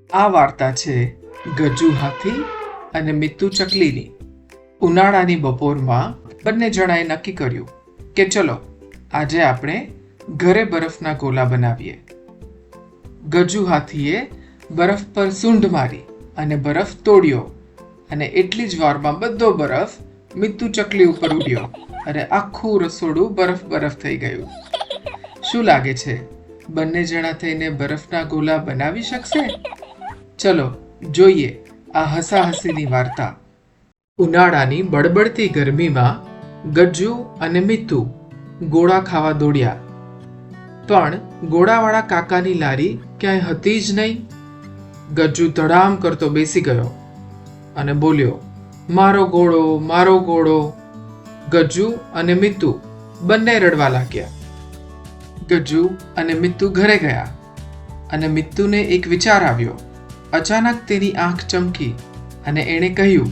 આ વાર્તા છે ગજ્જુ હાથી અને મિત્તુ ચકલીની. ઉનાળાની બપોરમાં બંને જણાએ નક્કી કર્યું કે ચલો આજે આપણે ઘરે બરફના ગોલા બનાવીએ. ગજ્જુ હાથીએ બરફ પર સૂંઢ મારી અને બરફ તોડ્યો અને એટલી જ વારમાં બધો બરફ મિત્તુ ચકલી ઉપર ઉડ્યો અને આખું રસોડું બરફ થઈ ગયું. શું લાગે છે, બંને જણા થઈને બરફના ગોલા બનાવી શકશે? ચલો જોઈએ આ હસાહસીની વાર્તા. ઉનાળાની બળબડતી ગરમીમાં ગજ્જુ અને મિત્તુ ગોળા ખાવા દોડ્યા, પણ ગોળાવાળા કાકાની લારી ક્યાંય હતી જ નહીં. ગજ્જુ ધડામ કરતો બેસી ગયો અને બોલ્યો, મારો ગોળો, મારો ગોળો. ગજ્જુ અને મિત્તુ બંને રડવા લાગ્યા. ગજ્જુ અને મિત્તુ ઘરે ગયા અને મિત્તુને એક વિચાર આવ્યો. અચાનક તેની આંખ ચમકી અને એણે કહ્યું,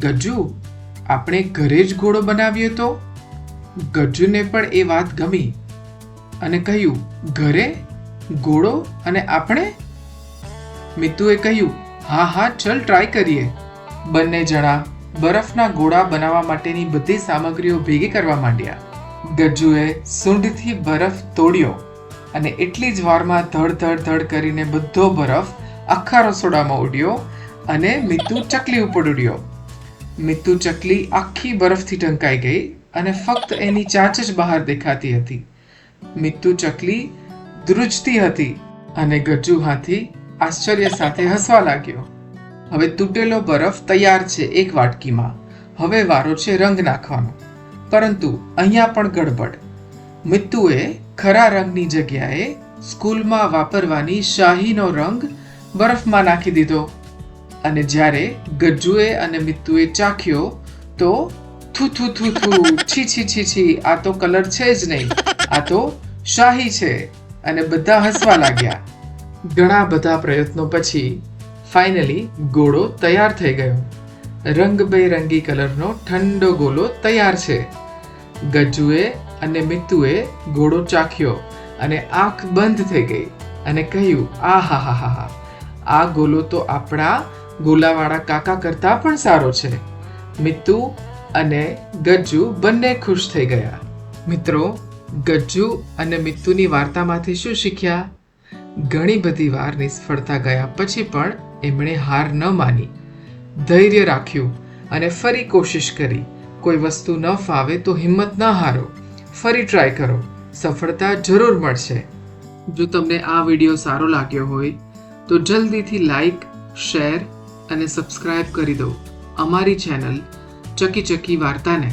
ગજ્જુ, આપણે ઘરે જ ગોળો બનાવીએ તો? ગજ્જુને પણ એ વાત ગમી અને કહ્યું, ઘરે ગોળો અને આપણે? મિત્તુએ કહ્યું, હા ચલ ટ્રાય કરીએ. બંને જણા બરફના ગોળા બનાવવા માટેની બધી સામગ્રીઓ ભેગી કરવા માંડ્યા. ગજ્જુએ સૂંઢથી બરફ તોડ્યો અને એટલી જ વારમાં ધડ કરીને બધો બરફ આખા રસોડામાં ઉડ્યો અને મિત્તુ ચકલી ઉપર ઉડ્યો. મિત્તુ ચકલી આખી બરફથી ઢંકાઈ ગઈ અને ફક્ત એની ચાંચ જ બહાર દેખાતી હતી. મિત્તુ ચકલી ધ્રુજતી હતી અને ગજ્જુ હાથી આશ્ચર્ય સાથે હસવા લાગ્યો. હવે તૂટેલો બરફ તૈયાર છે એક વાટકીમાં. હવે વારો છે રંગ નાખવાનો. પરંતુ અહીંયા પણ ગડબડ. મિત્તુએ ખરા રંગની જગ્યાએ સ્કૂલમાં વાપરવાની શાહીનો રંગ બરફમાં નાખી દીધો અને જ્યારે ગજ્જુએ અને મિત્તુએ ચાખ્યો તો થુ છી, આ તો કલર છે જ નહીં, આ તો શાહી છે. અને બધા હસવા લાગ્યા. ઘણા બધા પ્રયત્નો પછી ફાઇનલી ગોળો તૈયાર થઈ ગયો. રંગબેરંગી કલરનો ઠંડો ગોળો તૈયાર છે. ગજ્જુએ અને મિત્તુએ ગોળો ચાખ્યો અને આંખ બંધ થઈ ગઈ અને કહ્યું, આહાહાહા, આ ગોળો તો આપણા ગોલાવાળા કાકા કરતા પણ સારો છે. મિત્તુ અને ગજ્જુ બંને ખુશ થઈ ગયા. મિત્રો, ગજ્જુ અને મિત્તુની વાર્તામાંથી શું શીખ્યા? ઘણી બધી વાર નિષ્ફળતા ગયા પછી પણ એમણે હાર ન માની, ધૈર્ય રાખ્યું અને ફરી કોશિશ કરી. કોઈ વસ્તુ ન ફાવે તો હિંમત ન હારો, ફરી ટ્રાય કરો, સફળતા જરૂર મળશે. જો તમને આ વિડીયો સારો લાગ્યો હોય તો જલ્દીથી લાઈક, શેર અને સબસ્ક્રાઇબ કરી દો અમારી ચેનલ ચકી ચકી વાર્તાને.